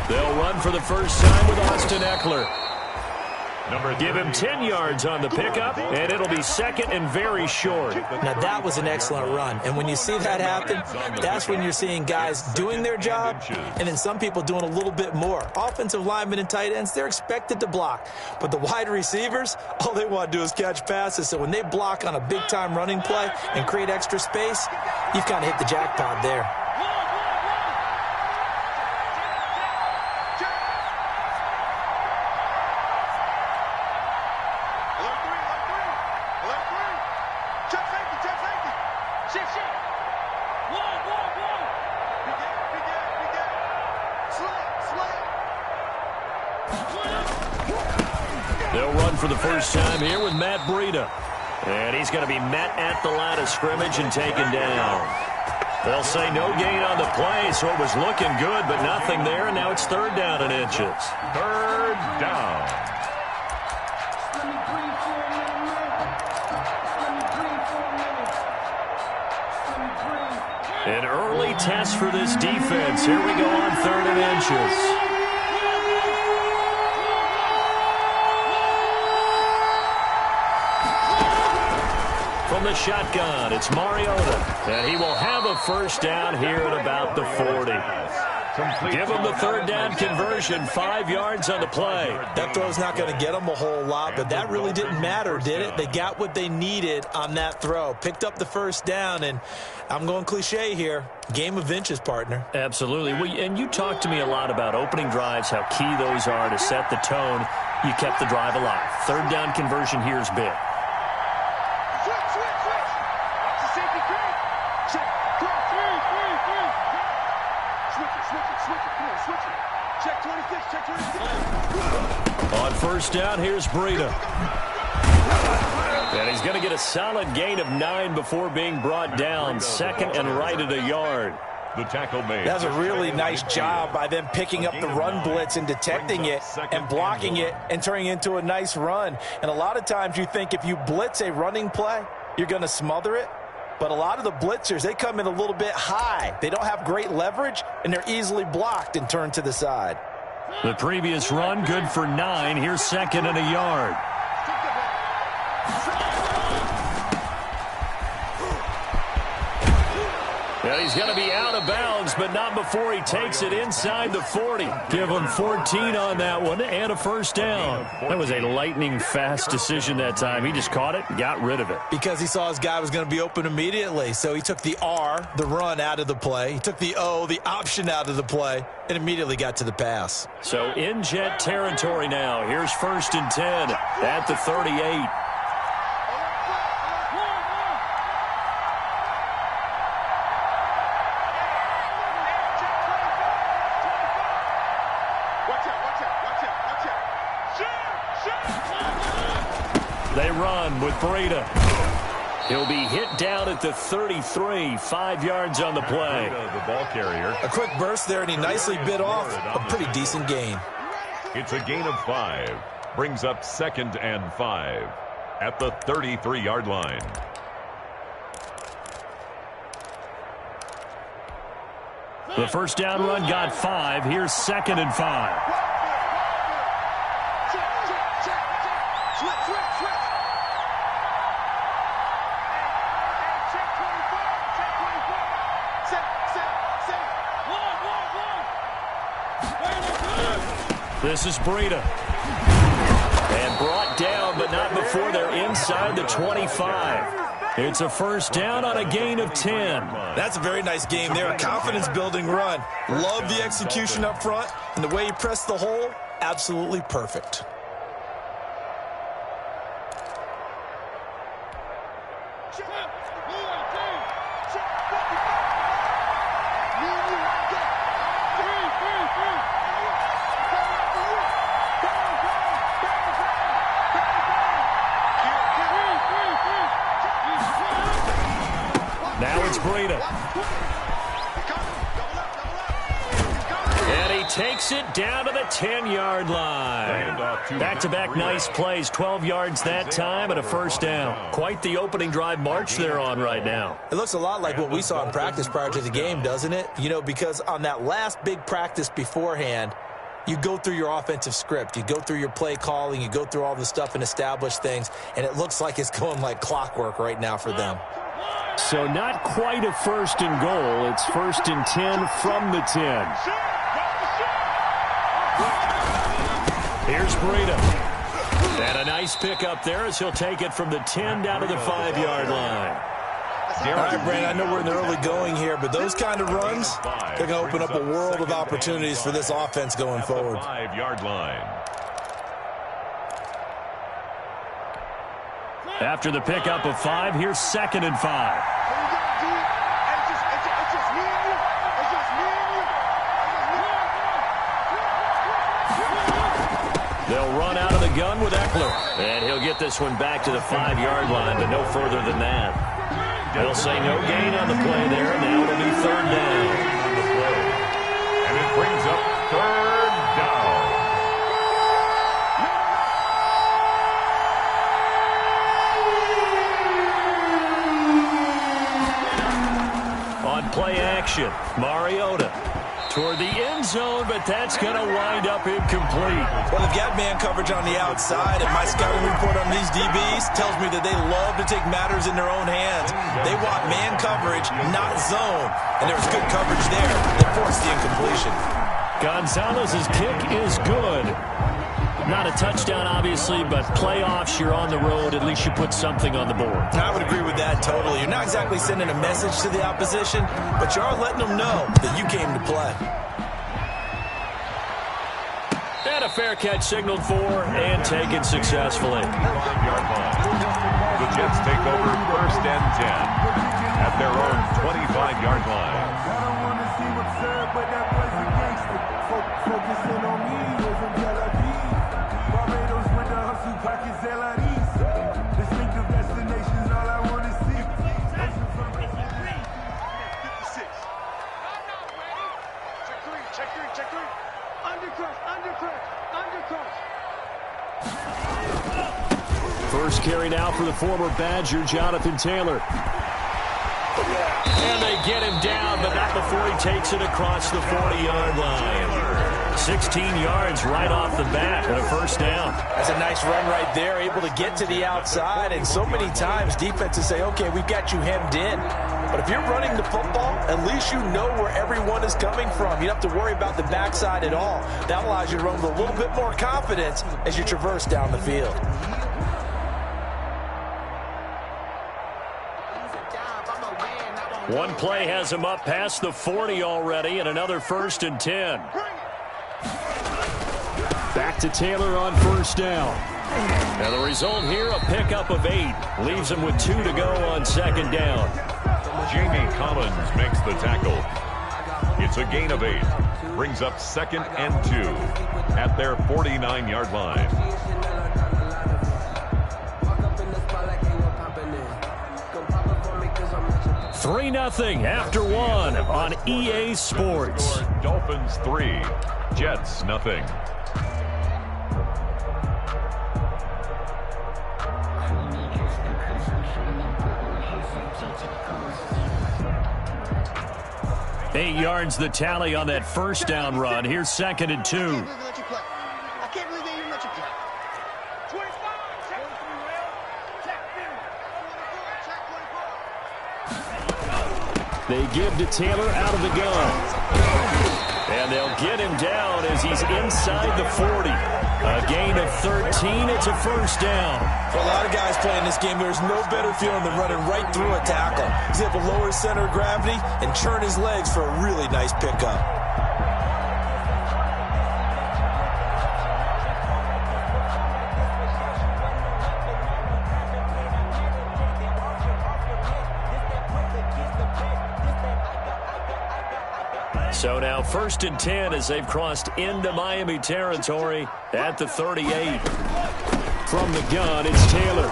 They'll run for the first time with Austin Eckler. Give him 10 yards on the pickup, and it'll be second and very short. Now, that was an excellent run. And when you see that happen, that's when you're seeing guys doing their job and then some people doing a little bit more. Offensive linemen and tight ends, they're expected to block. But the wide receivers, all they want to do is catch passes. So when they block on a big-time running play and create extra space, you've kind of hit the jackpot there. They'll run for the first time here with Matt Breida. And he's going to be met at the line of scrimmage and taken down. They'll say no gain on the play, so it was looking good, but nothing there, and now it's third down and inches. Third down. An early test for this defense. Here we go on third and inches. From the shotgun, it's Mariota, and he will have a first down here at about the 40. Give him the third down conversion, 5 yards on the play. That throw's not going to get them a whole lot, but that really didn't matter, did it? They got what they needed on that throw. Picked up the first down, and I'm going cliche here. Game of inches, partner. Absolutely. And you talked to me a lot about opening drives, how key those are to set the tone. You kept the drive alive. Third down conversion here is big. On first down, here's Breida. And he's going to get a solid gain of 9 before being brought down. Second and right at a yard. The tackle made. That's a really nice job by them picking up the run blitz and detecting it and blocking it and turning it into a nice run. And a lot of times you think if you blitz a running play, you're going to smother it. But a lot of the blitzers, they come in a little bit high. They don't have great leverage, and they're easily blocked and turned to the side. The previous run, good for 9. Here's second and a yard. And he's going to be out of bounds, but not before he takes it inside the 40. Give him 14 on that one and a first down. That was a lightning-fast decision that time. He just caught it and got rid of it. Because he saw his guy was going to be open immediately. So he took the R, the run, out of the play. He took the O, the option, out of the play, and immediately got to the pass. So in jet territory now. Here's first and 10 at the 38. They run with Breida. He'll be hit down at the 33, 5 yards on the play. The ball carrier. A quick burst there, and he nicely bit off a pretty decent gain. It's a gain of 5. Brings up second and 5 at the 33-yard line. The first down run got 5. Here's second and 5. This is Breida. And brought down, but not before they're inside the 25. It's a first down on a gain of 10. That's a very nice game there. A confidence-building run. Love the execution up front. And the way he pressed the hole, absolutely perfect. Now it's Breida. And he takes it down to the 10-yard line. Back-to-back nice plays, 12 yards that time and a first down. Quite the opening drive march they're on right now. It looks a lot like what we saw in practice prior to the game, doesn't it? You know, because on that last big practice beforehand, you go through your offensive script. You go through your play calling. You go through all the stuff and establish things, and it looks like it's going like clockwork right now for them. So not quite a 1st and goal. It's 1st and 10 from the 10. Here's Breida. And a nice pickup there as he'll take it from the 10 down to the 5-yard line. All right, Brandon, I know we're in the early going here, but those kind of runs, they're going to open up a world of opportunities for this offense going forward. 5-yard line. After the pickup of 5, here's 2nd and 5. They'll run out of the gun with Eckler. And he'll get this one back to the 5-yard line, but no further than that. They'll say no gain on the play there. Now it'll be 3rd down. And it brings up 3rd down. On play action, Mariota toward the end zone, but that's going to wind up incomplete. Well, they've got man coverage on the outside, and my scouting report on these DBs tells me that they love to take matters in their own hands. They want man coverage, not zone, and there was good coverage there that forced the incompletion. Gonzalez's kick is good. Not a touchdown, obviously, but playoffs, you're on the road. At least you put something on the board. I would agree with that totally. You're not exactly sending a message to the opposition, but you are letting them know that you came to play. And a fair catch signaled for and taken successfully. 5-yard line. The Jets take over 1st and 10 at their own 25-yard line. I don't want to see what's up, but that was a gangster. Focusing on me wasn't Barbados with the hustle pockets, LREs. Distinctive destinations, all I want to see. 56. Check 3. Undercrush. First carry now for the former Badger, Jonathan Taylor. And they get him down, but not before he takes it across the 40-yard line. 16 yards right off the bat and a 1st down. That's a nice run right there, able to get to the outside. And so many times defenses say, okay, we've got you hemmed in. But if you're running the football, at least you know where everyone is coming from. You don't have to worry about the backside at all. That allows you to run with a little bit more confidence as you traverse down the field. One play has him up past the 40 already, and another 1st and 10. Back to Taylor on 1st down. And the result here, a pickup of 8. Leaves him with 2 to go on 2nd down. Jamie Collins makes the tackle. It's a gain of 8. Brings up 2nd and 2 at their 49-yard line. 3-0 after 1 on EA Sports. Dolphins 3, Jets nothing. Eight yards the tally on that 1st down run. Here's 2nd and 2. I can't believe they even let you play. 25. They give to Taylor out of the gun. And they'll get him down as he's inside the 40. A gain of 13. It's a 1st down. For a lot of guys playing this game, there's no better feeling than running right through a tackle. He's able to lower his center of gravity and turn his legs for a really nice pickup. So now 1st and 10 as they've crossed into Miami territory at the 38. From the gun, it's Taylor.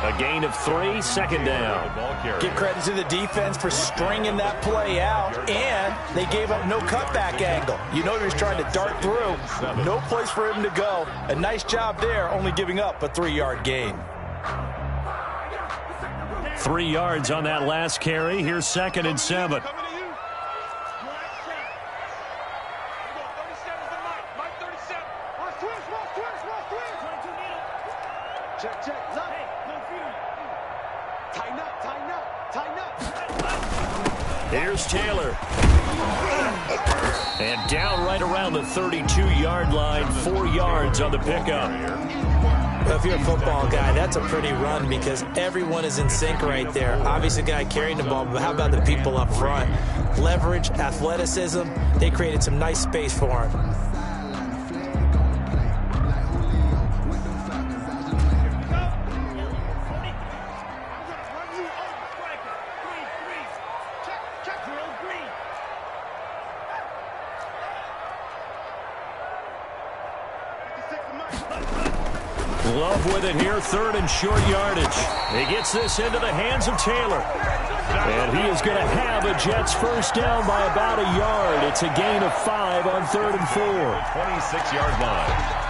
A gain of 3, 2nd down. Give credit to the defense for stringing that play out, and they gave up no cutback angle. You know he was trying to dart through. No place for him to go. A nice job there, only giving up a 3-yard gain. 3 yards on that last carry. Here's 2nd and 7. Check, check. Look. Tighten up, tighten up, tighten up. Here's Taylor. And down right around the 32-yard line, 4 yards on the pickup. Well, if you're a football guy, that's a pretty run because everyone is in sync right there. Obviously, the guy carrying the ball, but how about the people up front? Leverage, athleticism, they created some nice space for him. Love with it here, 3rd and short yardage. He gets this into the hands of Taylor. And he is going to have a Jets first down by about a yard. It's a gain of 5 on 3rd and 4. 26-yard line.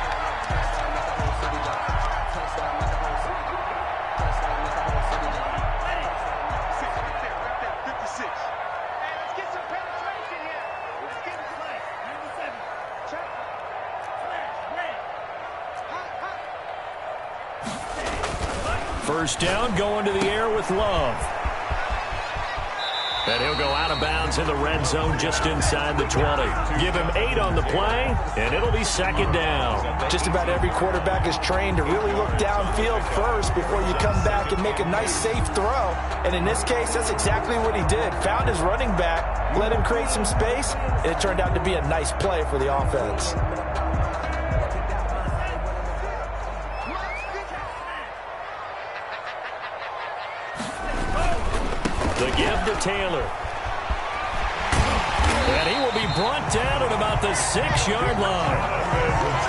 First down, going to the air with Love. And he'll go out of bounds in the red zone just inside the 20. Give him 8 on the play, and it'll be 2nd down. Just about every quarterback is trained to really look downfield first before you come back and make a nice, safe throw. And in this case, that's exactly what he did. Found his running back, let him create some space, and it turned out to be a nice play for the offense. The give to Taylor. And he will be brought down at about the 6-yard line.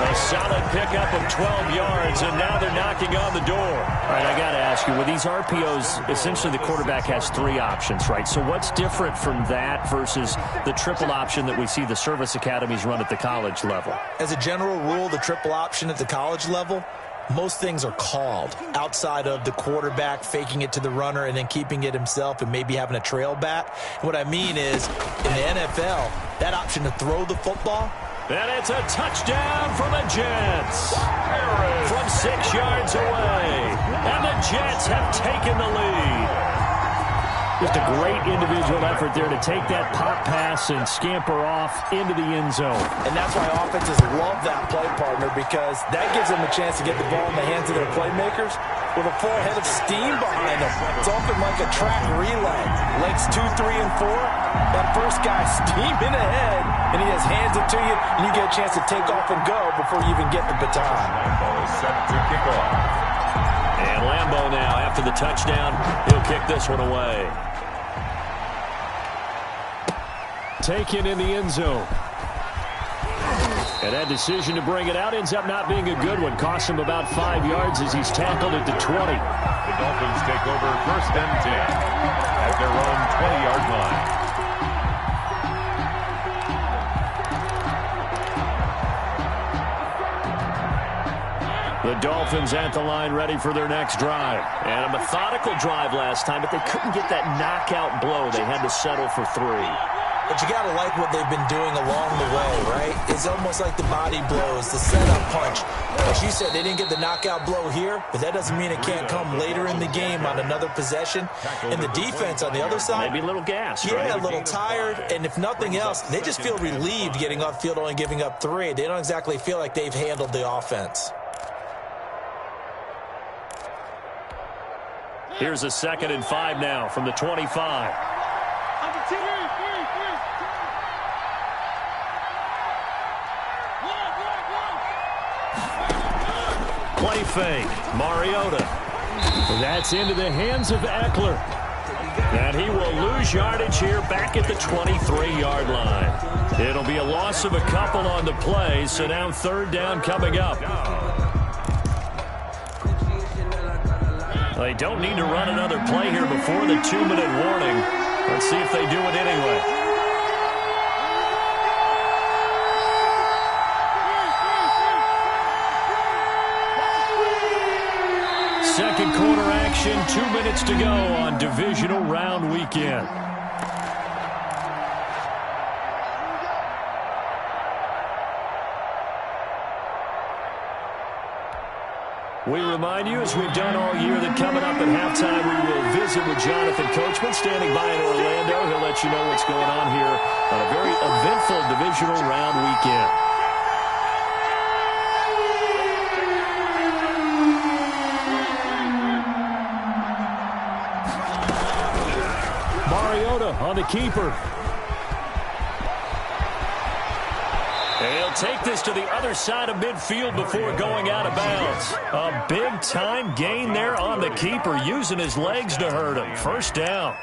A solid pickup of 12 yards, and now they're knocking on the door. All right, I got to ask you, with these RPOs, essentially the quarterback has 3 options, right? So what's different from that versus the triple option that we see the service academies run at the college level? As a general rule, the triple option at the college level, most things are called outside of the quarterback faking it to the runner and then keeping it himself and maybe having a trail back. What I mean is, in the NFL, that option to throw the football. And it's a touchdown for the Jets. From 6 yards away. And the Jets have taken the lead. Just a great individual effort there to take that pop pass and scamper off into the end zone. And that's why offenses love that play, partner, because that gives them a chance to get the ball in the hands of their playmakers with a full head of steam behind them. It's often like a track relay. Legs 2, 3, and 4. That first guy steaming ahead, and he has hands it to you, and you get a chance to take off and go before you even get the baton. Lambeau is set to kick off. And Lambeau now, after the touchdown, he'll kick this one away. Taken in the end zone. And that decision to bring it out ends up not being a good one. Costs him about 5 yards as he's tackled at the 20. The Dolphins take over 1st and 10 at their own 20-yard line. The Dolphins at the line ready for their next drive. And a methodical drive last time, but they couldn't get that knockout blow. They had to settle for 3. But you got to like what they've been doing along the way, right? It's almost like the body blows, the setup punch. As you said, they didn't get the knockout blow here, but that doesn't mean it can't come later in the game on another possession. And the defense on the other side, maybe a little gassed, yeah, right? A little tired. And if nothing else, they just feel relieved getting off field, only giving up 3. They don't exactly feel like they've handled the offense. Here's a 2nd and 5 now from the 25. Play fake. Mariota. That's into the hands of Eckler. And he will lose yardage here back at the 23-yard line. It'll be a loss of a couple on the play, so now 3rd down coming up. They don't need to run another play here before the 2-minute warning. Let's see if they do it anyway. Second quarter action, 2 minutes to go on divisional round weekend. We remind you, as we've done all year, that coming up at halftime, we will visit with Jonathan Coachman, standing by in Orlando. He'll let you know what's going on here on a very eventful divisional round weekend. Mariota on the keeper. He'll take this to the other side of midfield before going out of bounds. A big-time gain there on the keeper, using his legs to hurt him. First down.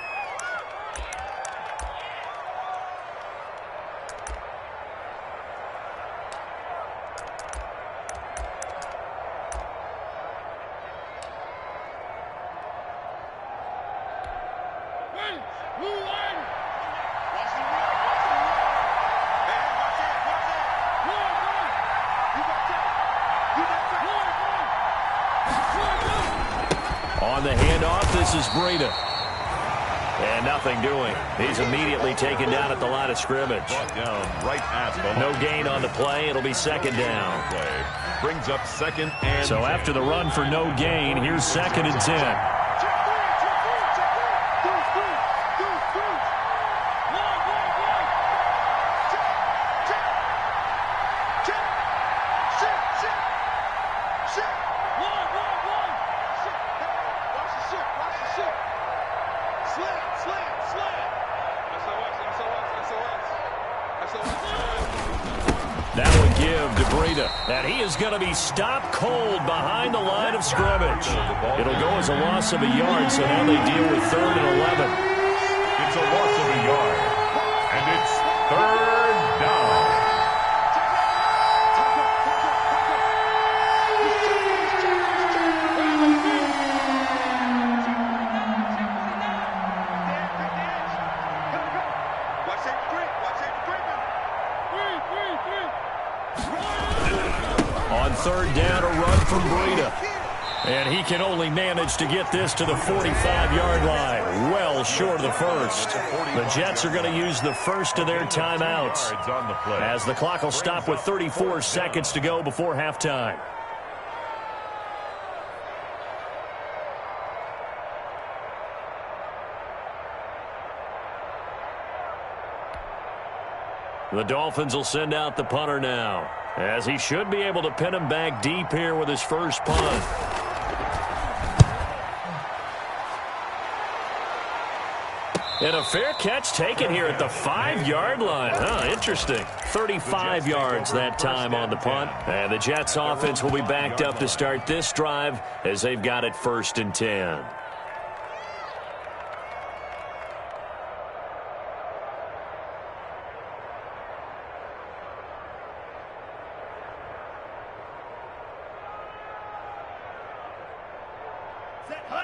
On the handoff, this is Breida. And nothing doing. He's immediately taken down at the line of scrimmage. Down right at the No gain on the play. It'll be second down. play. Brings up second and So after the run for no gain, here's second and 10. That would give to Breida. And he is going to be stopped cold behind the line of scrimmage. It'll go as a loss of a yard, so now they deal with 3rd and 11. it's a loss of a yard. And it's 3rd down. On 3rd down, a run from Breida. And he can only manage to get this to the 45-yard line, well short of the first. The Jets are going to use the first of their timeouts, as the clock will stop with 34 seconds to go before halftime. The Dolphins will send out the punter now, as he should be able to pin him back deep here with his first punt. And a fair catch taken here at the 5-yard line. Interesting. 35 yards that time on the punt. And the Jets offense will be backed up to start this drive as they've got it 1st and 10.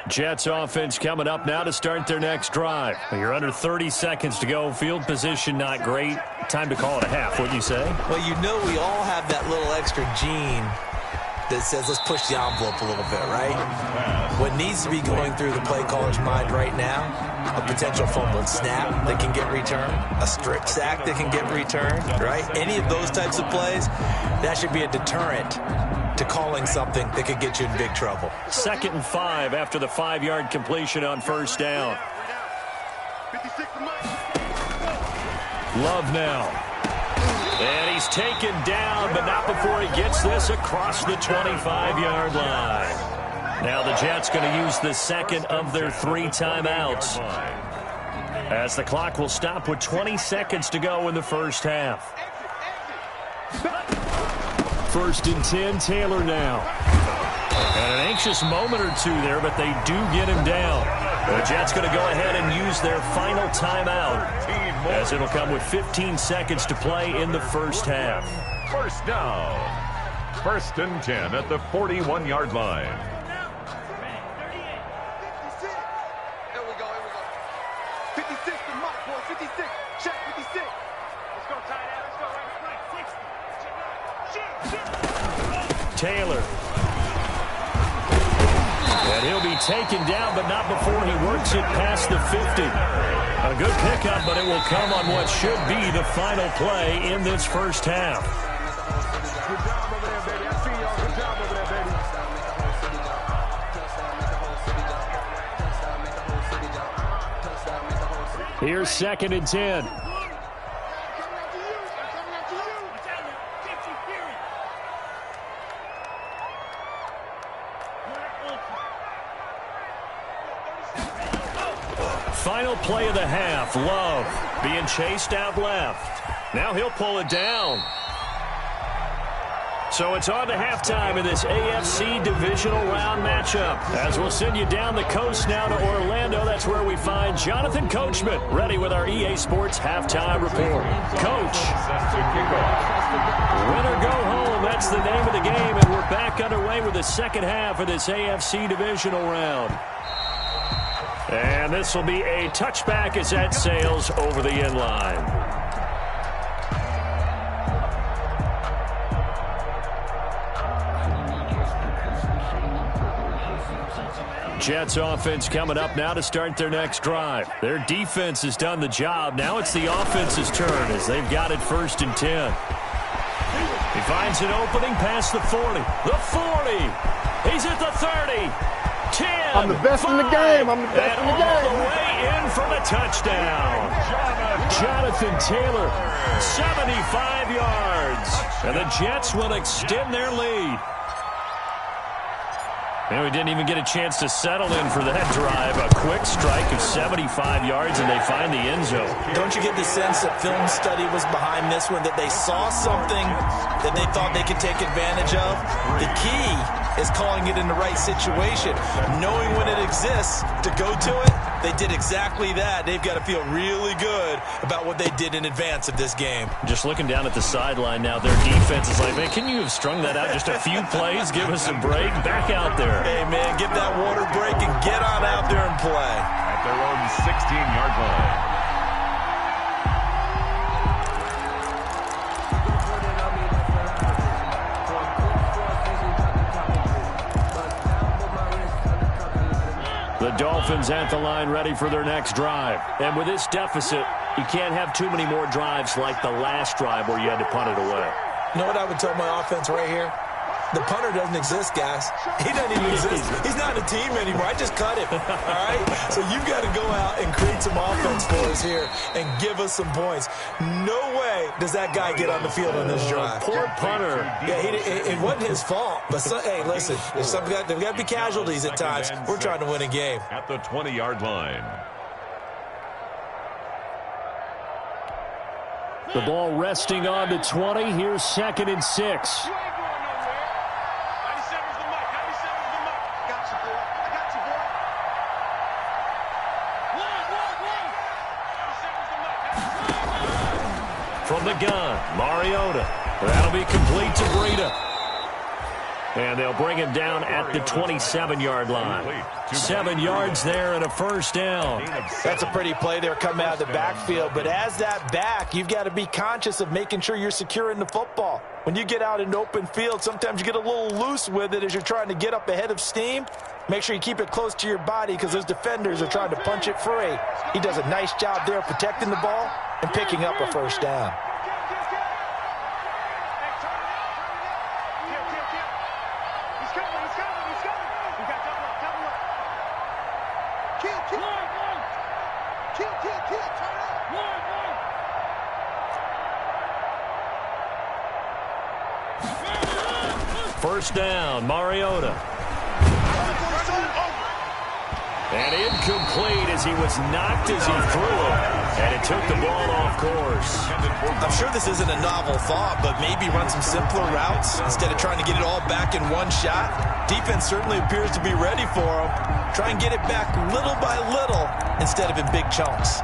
Jets offense coming up now to start their next drive. You're under 30 seconds to go. Field position not great. Time to call it a half, wouldn't you say? Well, you know we all have that little extra gene that says let's push the envelope a little bit, right? What needs to be going through the play caller's mind right now, a potential fumbled snap that can get returned, a strip sack that can get returned, right? Any of those types of plays, that should be a deterrent to calling something that could get you in big trouble. 2nd and 5 after the 5-yard completion on 1st down. Love now. And he's taken down, but not before he gets this across the 25-yard line. Now the Jets going to use the second of their 3 timeouts, as the clock will stop with 20 seconds to go in the first half. 1st and 10, Taylor now. And an anxious moment or two there, but they do get him down. The Jets going to go ahead and use their final timeout, as it'll come with 15 seconds to play in the first half. 1st down. 1st and 10 at the 41-yard line. Taylor. And he'll be taken down, but not before he works it past the 50. A good pickup, but it will come on what should be the final play in this first half. Good job over there, baby. I see y'all. Good job over there, baby. Here's 2nd and 10. Final play of the half. Love being chased out left. Now he'll pull it down. So it's on to halftime in this AFC divisional round matchup. As we'll send you down the coast now to Orlando. That's where we find Jonathan Coachman ready with our EA Sports halftime report. Coach. Win or go home. That's the name of the game. And we're back underway with the second half of this AFC divisional round. And this will be a touchback as that sails over the end line. Jets offense coming up now to start their next drive. Their defense has done the job. Now it's the offense's turn as they've got it 1st and 10. He finds an opening past the 40. The 40. He's at the 30. 10. I'm the best 5, in the game. I'm the best in the game. All the way in for the touchdown. Jonathan Taylor, 75 yards. And the Jets will extend their lead. And we didn't even get a chance to settle in for that drive. A quick strike of 75 yards, and they find the end zone. Don't you get the sense that film study was behind this one, that they saw something that they thought they could take advantage of? The key is calling it in the right situation, knowing when it exists to go to it. They did exactly that. They've got to feel really good about what they did in advance of this game. Just looking down at the sideline now, their defense is like, man, can you have strung that out just a few plays? Give us a break. Back out there. Hey, man, give that water break and get on out there and play. At their own 16-yard line. The Dolphins at the line ready for their next drive. And with this deficit, you can't have too many more drives like the last drive where you had to punt it away. You know what I would tell my offense right here? The punter doesn't exist, guys. He doesn't even exist. He's not a team anymore. I just cut him, all right? So you've got to go out and create some offense for us here and give us some points. No way does that guy get on the field on this drive. Poor punter. Yeah, it wasn't his fault. But, hey, listen, there's got to be casualties at times. We're trying to win a game. At the 20-yard line. The ball resting on the 20. Here's 2nd and 6. From the gun, Mariota. That'll be complete to Breida. And they'll bring him down at the 27-yard line. 7 yards there and a first down. That's a pretty play there coming out of the backfield. But as that back, you've got to be conscious of making sure you're securing the football. When you get out in open field, sometimes you get a little loose with it as you're trying to get up ahead of steam. Make sure you keep it close to your body because those defenders are trying to punch it free. He does a nice job there protecting the ball and picking up a first down. First down, Mariota. And incomplete as he was knocked as he threw it. And it took the ball off course. I'm sure this isn't a novel thought, but maybe run some simpler routes instead of trying to get it all back in one shot. Defense certainly appears to be ready for him. Try and get it back little by little instead of in big chunks.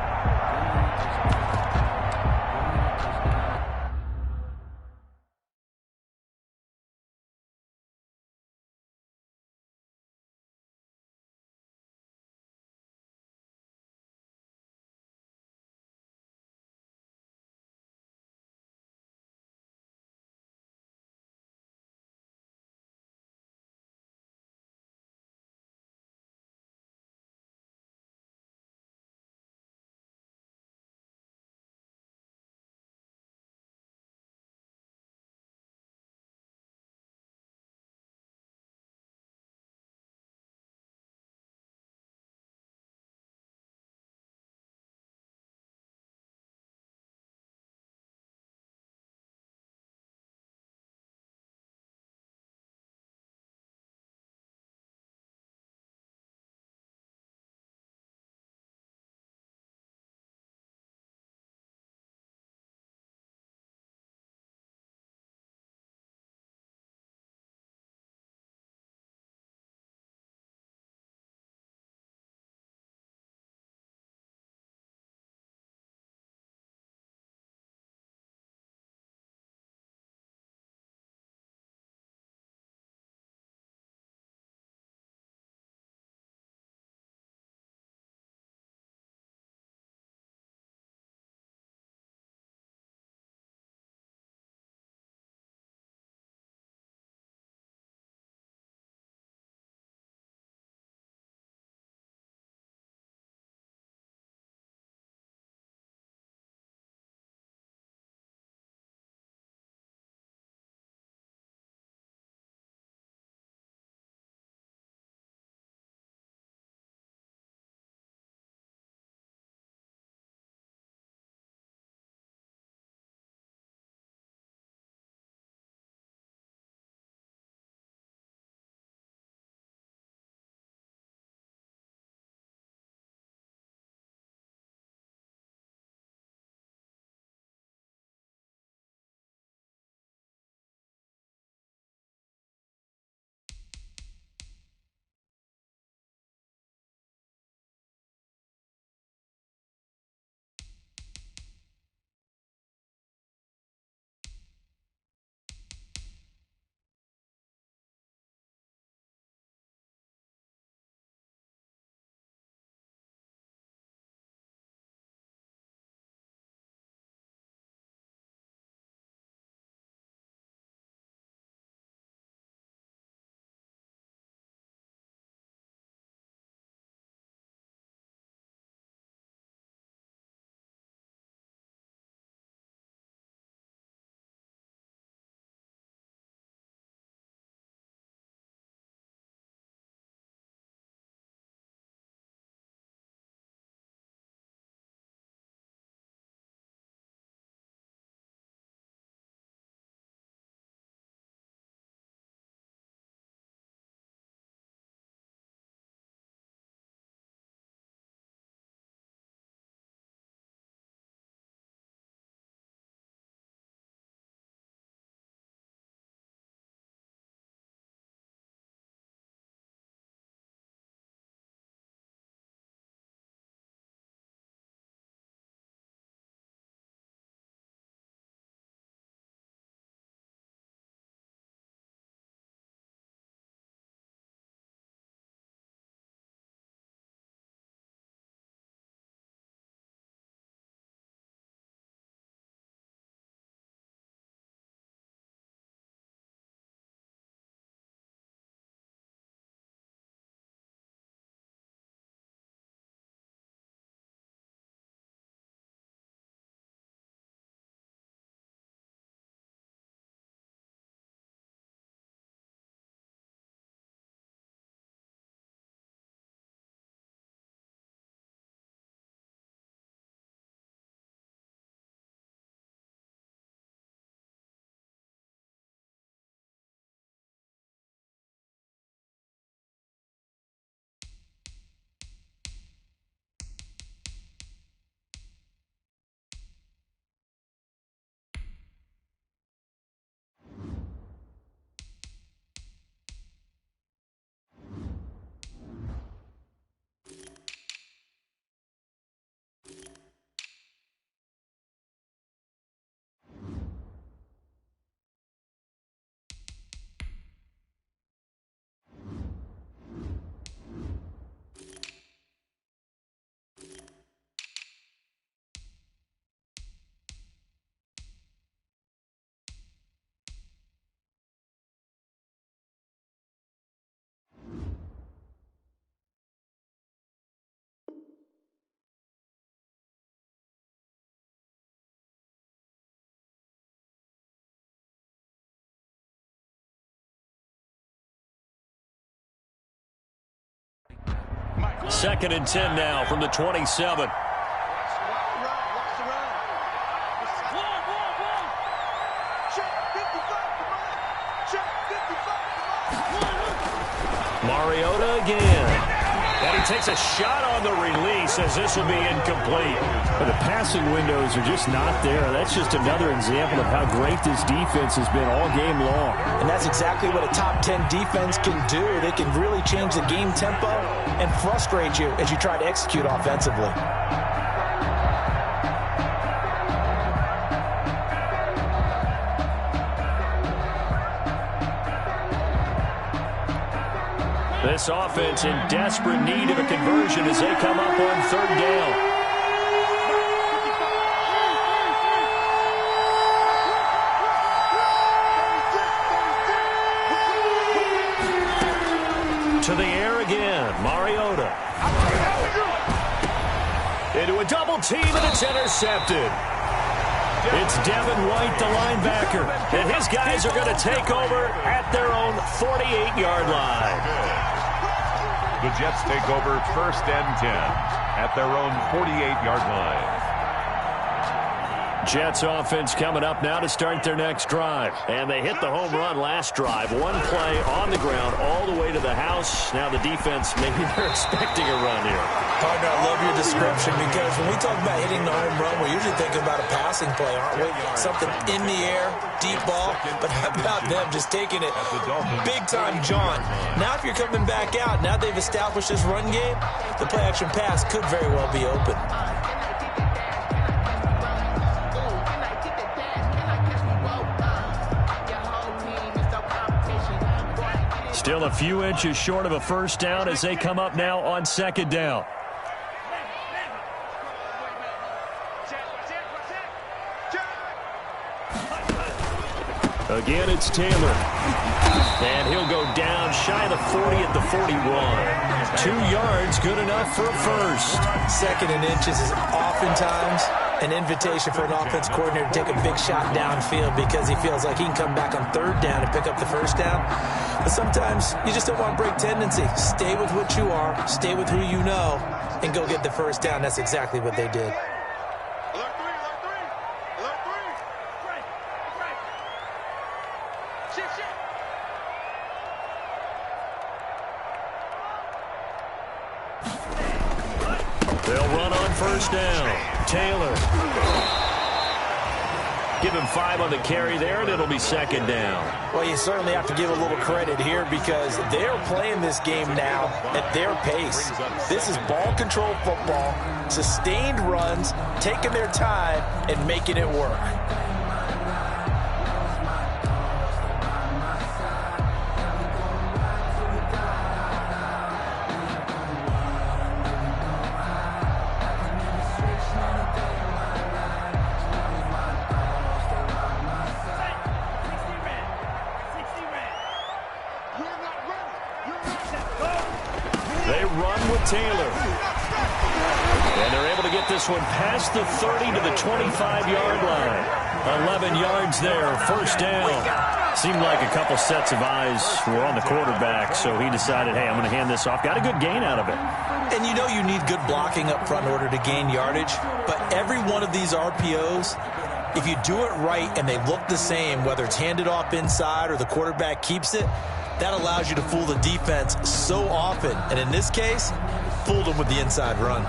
2nd and 10 now from the 27. Mariota again. And he takes a shot on the release as this will be incomplete. But the passing windows are just not there. That's just another example of how great this defense has been all game long. And that's exactly what a top 10 defense can do. They can really change the game tempo and frustrate you as you try to execute offensively. This offense in desperate need of a conversion as they come up on 3rd down. To the air again, Mariota. Into a double team, and it's intercepted. It's Devin White, the linebacker, and his guys are going to take over at their own 48-yard line. The Jets take over 1st and 10 at their own 48-yard line. Jets offense coming up now to start their next drive. And they hit the home run last drive. One play on the ground all the way to the house. Now the defense, maybe they're expecting a run here. Partner, I love your description because when we talk about hitting the home run, we're usually thinking about a passing play, aren't we? Something in the air, deep ball. But how about them just taking it big-time John? Now if you're coming back out, now they've established this run game, the play-action pass could very well be open. Still a few inches short of a first down as they come up now on 2nd down. Again, it's Taylor. And he'll go down shy of the 40 at the 41. 2 yards, good enough for a first. 2nd and inches is oftentimes an invitation for an offense coordinator to take a big shot downfield because he feels like he can come back on 3rd down and pick up the first down. But sometimes you just don't want to break tendency. Stay with what you are, stay with who you know, and go get the first down. That's exactly what they did. They'll run on 1st down. Taylor. Give him 5 on the carry there, and it'll be 2nd down. Well, you certainly have to give a little credit here because they're playing this game now at their pace. This is ball control football, sustained runs, taking their time, and making it work. They run with Taylor. And they're able to get this one past the 30 to the 25-yard line. 11 yards there, first down. Seemed like a couple sets of eyes were on the quarterback, so he decided, hey, I'm going to hand this off. Got a good gain out of it. And you know you need good blocking up front in order to gain yardage, but every one of these RPOs, if you do it right and they look the same, whether it's handed off inside or the quarterback keeps it, that allows you to fool the defense so often. And in this case, fooled them with the inside run.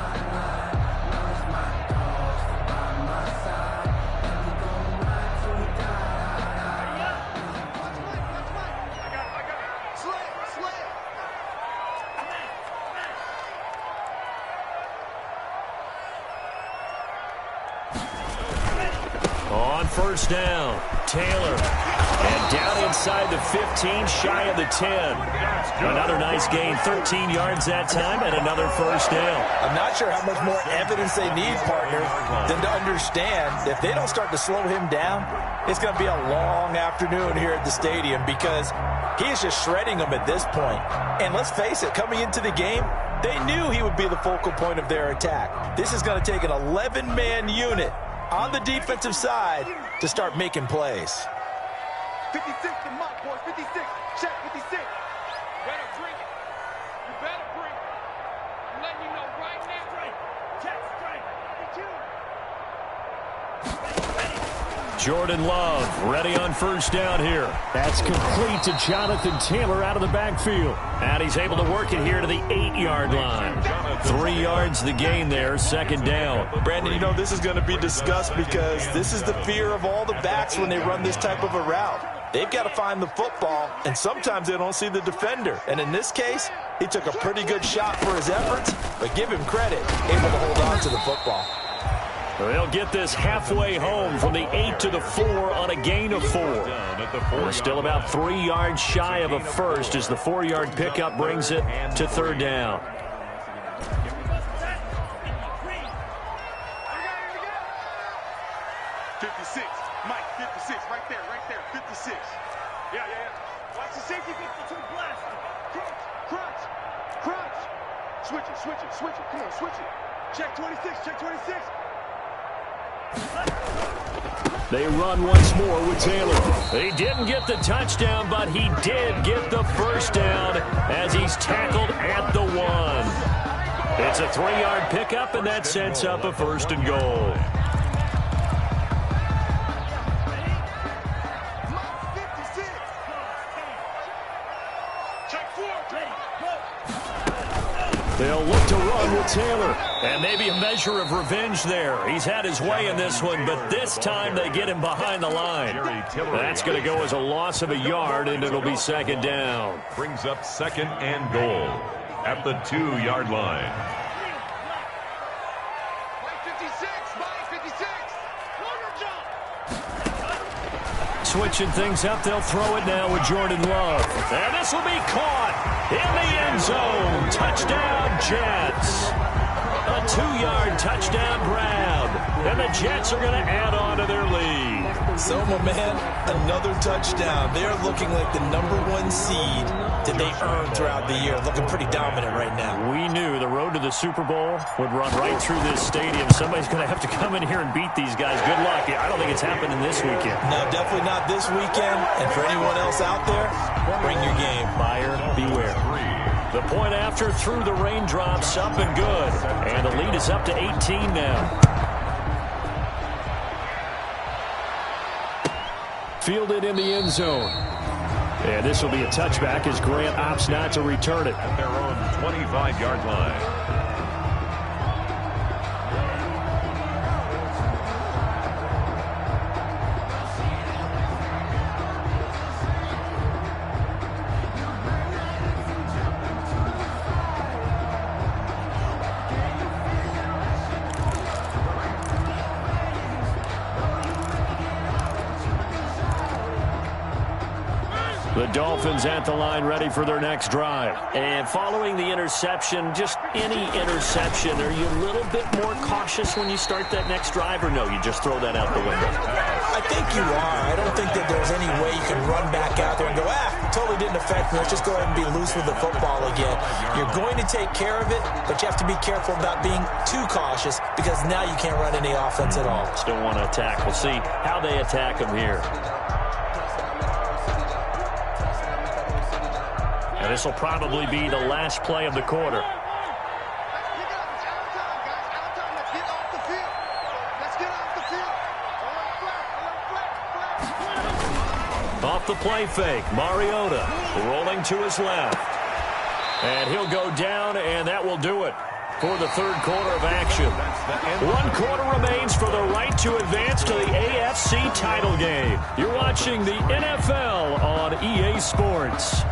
On first down, Taylor. And down inside the 15, shy of the 10. Another nice gain, 13 yards that time, and another first down. I'm not sure how much more evidence they need, partner, than to understand if they don't start to slow him down, it's going to be a long afternoon here at the stadium because he is just shredding them at this point. And let's face it, coming into the game, they knew he would be the focal point of their attack. This is going to take an 11-man unit on the defensive side to start making plays. 56 to Mike, boys. 56. Check 56. You better bring it. You better bring it. Jordan Love ready on first down here. That's complete to Jonathan Taylor out of the backfield. And he's able to work it here to the 8-yard line. 3 yards the gain there, second down. Brandon, you know this is going to be discussed because this is the fear of all the backs when they run this type of a route. They've got to find the football, and sometimes they don't see the defender. And in this case, he took a pretty good shot for his efforts, but give him credit, able to hold on to the football. They'll get this halfway home from the 8 to the 4 on a gain of 4. They're still about 3 yards shy of a first as the 4-yard pickup brings it to third down. Switch it. Come on, switch it. Check 26, check 26. They run once more with Taylor. He didn't get the touchdown, but he did get the first down as he's tackled at the 1. It's a 3-yard pickup, and that sets up a first and goal. They'll look to run with Taylor. And maybe a measure of revenge there. He's had his way in this one, but this time they get him behind the line. That's going to go as a loss of a yard, and it'll be second down. Brings up second and goal at the 2-yard line. Switching things up, they'll throw it now with Jordan Love. And this will be caught in the end zone. Touchdown, Jets. A 2-yard touchdown grab. And the Jets are going to add on to their lead. So, my man, another touchdown. They're looking like the #1 seed that they earned throughout the year. Looking pretty dominant right now. We knew the road to the Super Bowl would run right through this stadium. Somebody's going to have to come in here and beat these guys. Good luck. I don't think it's happening this weekend. No, definitely not this weekend. And for anyone else out there, bring your game. Buyer beware. The point after through the raindrops, up and good. And the lead is up to 18 now. Fielded in the end zone. And this will be a touchback as Grant opts not to return it. At their own 25-yard line. The Dolphins at the line ready for their next drive. And following the interception, just any interception, are you a little bit more cautious when you start that next drive, or no, you just throw that out the window? I think you are. I don't think that there's any way you can run back out there and go, totally didn't affect me. Let's just go ahead and be loose with the football again. You're going to take care of it, but you have to be careful about being too cautious because now you can't run any offense at all. Still want to attack. We'll see how they attack them here. And this will probably be the last play of the quarter. Off the play fake, Mariota rolling to his left. And he'll go down, and that will do it for the third quarter of action. 1 quarter remains for the right to advance to the AFC title game. You're watching the NFL on EA Sports.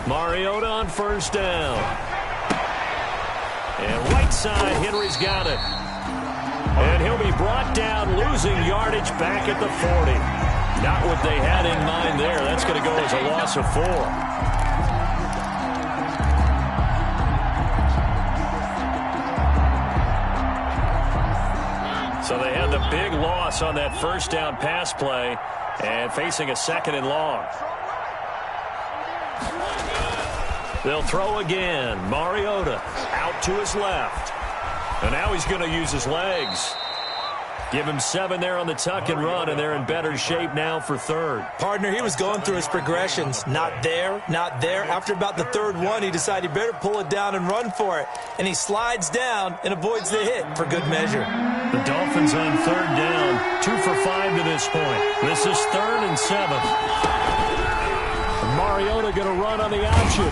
Mariota on first down. And right side, Henry's got it. And he'll be brought down, losing yardage back at the 40. Not what they had in mind there. That's going to go as a loss of 4. So they had the big loss on that first down pass play and facing a 2nd and long. They'll throw again. Mariota out to his left. And now he's going to use his legs. Give him 7 there on the tuck and run, and they're in better shape now for 3rd. Partner, he was going through his progressions. Not there, not there. After about the 3rd one, he decided he better pull it down and run for it. And he slides down and avoids the hit for good measure. The Dolphins on 3rd down, 2 for 5 to this point. This is 3rd and 7. Mariota going to run on the option.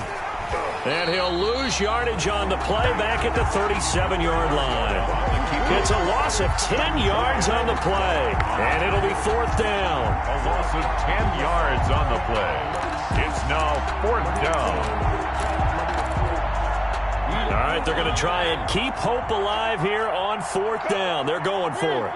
And he'll lose yardage on the play back at the 37-yard line. It's a loss of 10 yards on the play. And it'll be 4th down. A loss of 10 yards on the play. It's now 4th down. All right, they're going to try and keep hope alive here on 4th down. They're going for it.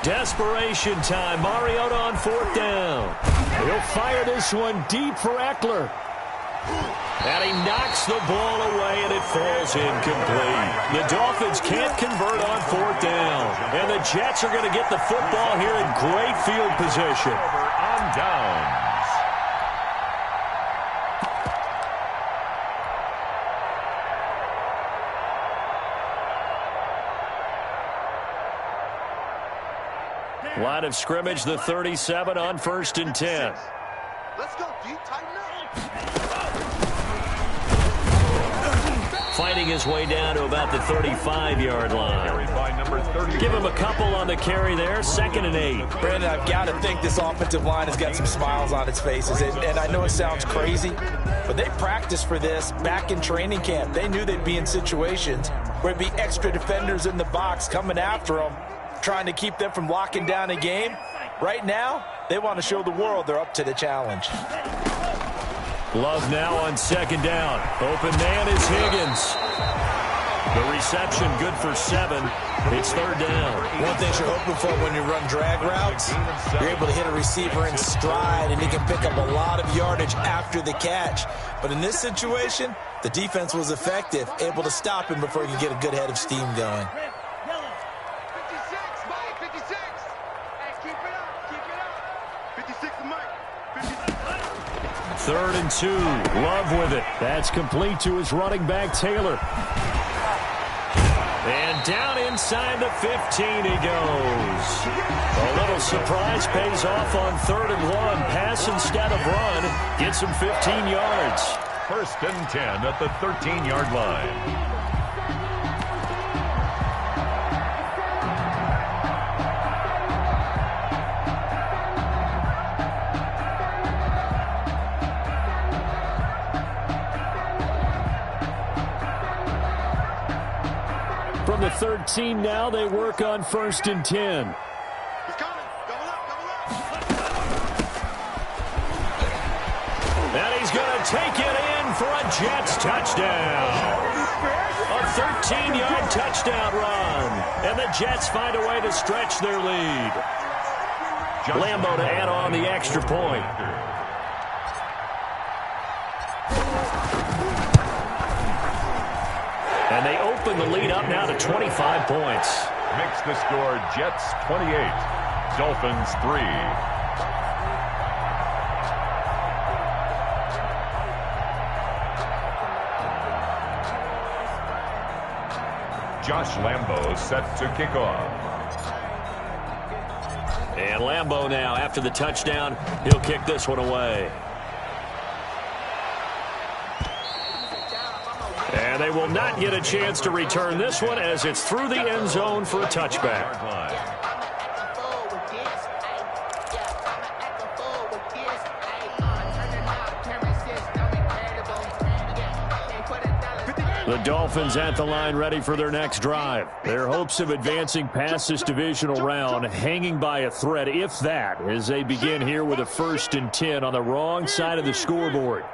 Desperation time. Mariota on 4th down. He'll fire this one deep for Eckler. And he knocks the ball away, and it falls incomplete. The Dolphins can't convert on 4th down. And the Jets are going to get the football here in great field position. On downs. Line of scrimmage, the 37 on 1st and 10. Let's go, D. Tighten up. Fighting his way down to about the 35-yard line. Give him a couple on the carry there, 2nd and 8. Brandon, I've got to think this offensive line has got some smiles on its faces. And I know it sounds crazy, but they practiced for this back in training camp. They knew they'd be in situations where it'd be extra defenders in the box coming after them, trying to keep them from locking down a game. Right now, they want to show the world they're up to the challenge. Love now on 2nd down. Open man is Higgins. The reception good for 7. It's 3rd down. One thing you're hoping for when you run drag routes, you're able to hit a receiver in stride, and he can pick up a lot of yardage after the catch. But in this situation, the defense was effective, able to stop him before he could get a good head of steam going. 3rd and 2. Love with it. That's complete to his running back, Taylor. And down inside the 15 he goes. A little surprise pays off on 3rd and 1. Pass instead of run. Gets him 15 yards. 1st and 10 at the 13-yard line. From the 13 now, they work on 1st and 10. He's coming. Double up, double up. And he's going to take it in for a Jets touchdown. A 13-yard touchdown run. And the Jets find a way to stretch their lead. Lambo to add on the extra point. And they open the lead up now to 25 points. Makes the score Jets 28, Dolphins 3. Josh Lambo set to kick off. And Lambo now, after the touchdown, he'll kick this one away. And they will not get a chance to return this one as it's through the end zone for a touchback. The Dolphins at the line ready for their next drive. Their hopes of advancing past this divisional round hanging by a thread, if that, as they begin here with a 1st and 10 on the wrong side of the scoreboard.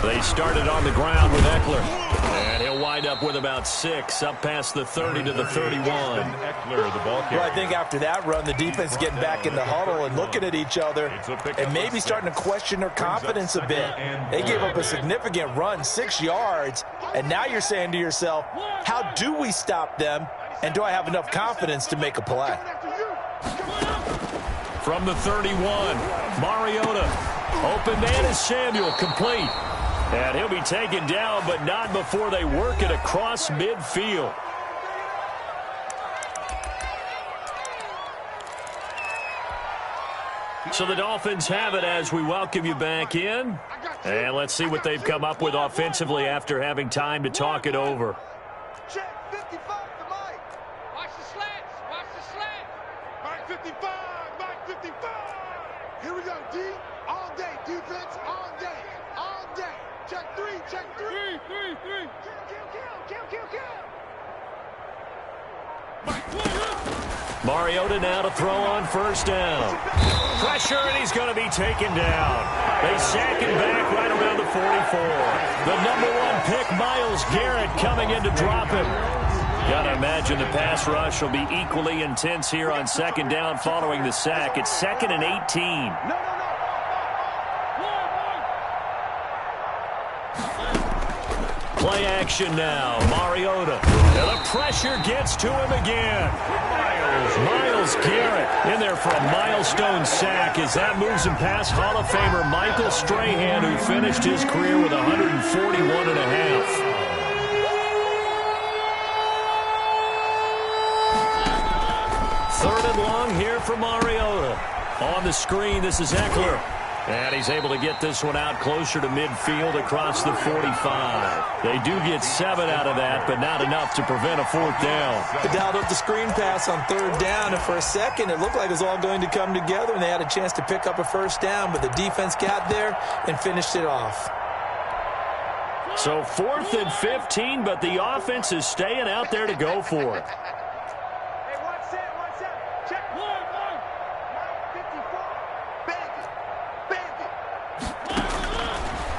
They started on the ground with Eckler. And he'll wind up with about 6, up past the 30 to the 31. Eckler, the ball carrier. Well, I think after that run, the defense getting back in the huddle and looking at each other and maybe starting to question their confidence a bit. They gave up a significant run, 6 yards, and now you're saying to yourself, how do we stop them, and do I have enough confidence to make a play? From the 31, Mariota. Open man is Samuel, complete. And he'll be taken down, but not before they work it across midfield. So the Dolphins have it as we welcome you back in. And let's see what they've come up with offensively after having time to talk it over. Check 55 to Mike. Watch the slants. Watch the slants. Mike 55. Mike 55. Here we go, D. All day. Defense all day. All day. Check 3. Check 3. 3. Kill. Mariota now to throw on first down. Pressure, and he's going to be taken down. They sack him back right around the 44. The #1 pick, Myles Garrett, coming in to drop him. Got to imagine the pass rush will be equally intense here on second down following the sack. It's 2nd and 18. Play action now. Mariota. And the pressure gets to him again. Miles Garrett in there for a milestone sack as that moves him past Hall of Famer Michael Strahan, who finished his career with 141.5. Third and long here for Mariota. On the screen, this is Eckler. And he's able to get this one out closer to midfield across the 45. They do get 7 out of that, but not enough to prevent a 4th down. They dialed up the screen pass on 3rd down, and for a second, it looked like it was all going to come together, and they had a chance to pick up a 1st down, but the defense got there and finished it off. So 4th and 15, but the offense is staying out there to go for it.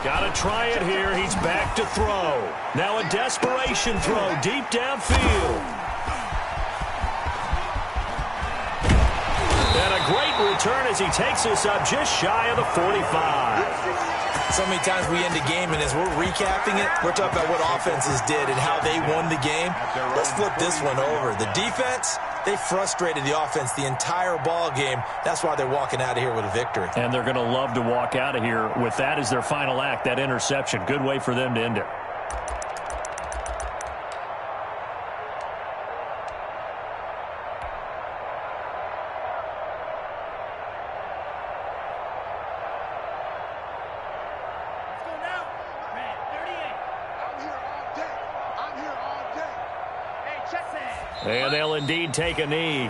Got to try it here. He's back to throw. Now a desperation throw deep downfield. And a great return as he takes us up just shy of the 45. So many times we end the game, and as we're recapping it, we're talking about what offenses did and how they won the game. Let's flip this one over. The defense, they frustrated the offense the entire ball game. That's why they're walking out of here with a victory. And they're going to love to walk out of here with that as their final act, that interception. Good way for them to end it. And they'll indeed take a knee.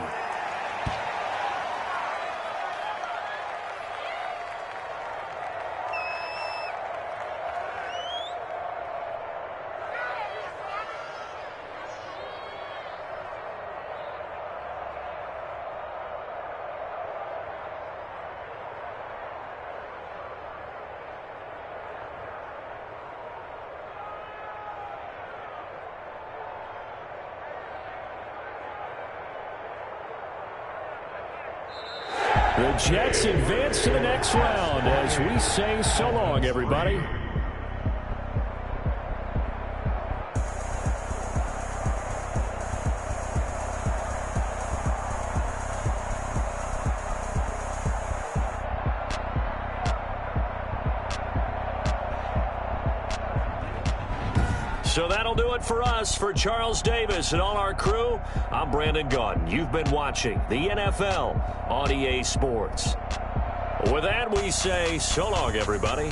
The Jets advance to the next round as we say so long, everybody. So that'll do it for us. For Charles Davis and all our crew, I'm Brandon Gaudin. You've been watching the NFL on EA Sports. With that, we say so long, everybody.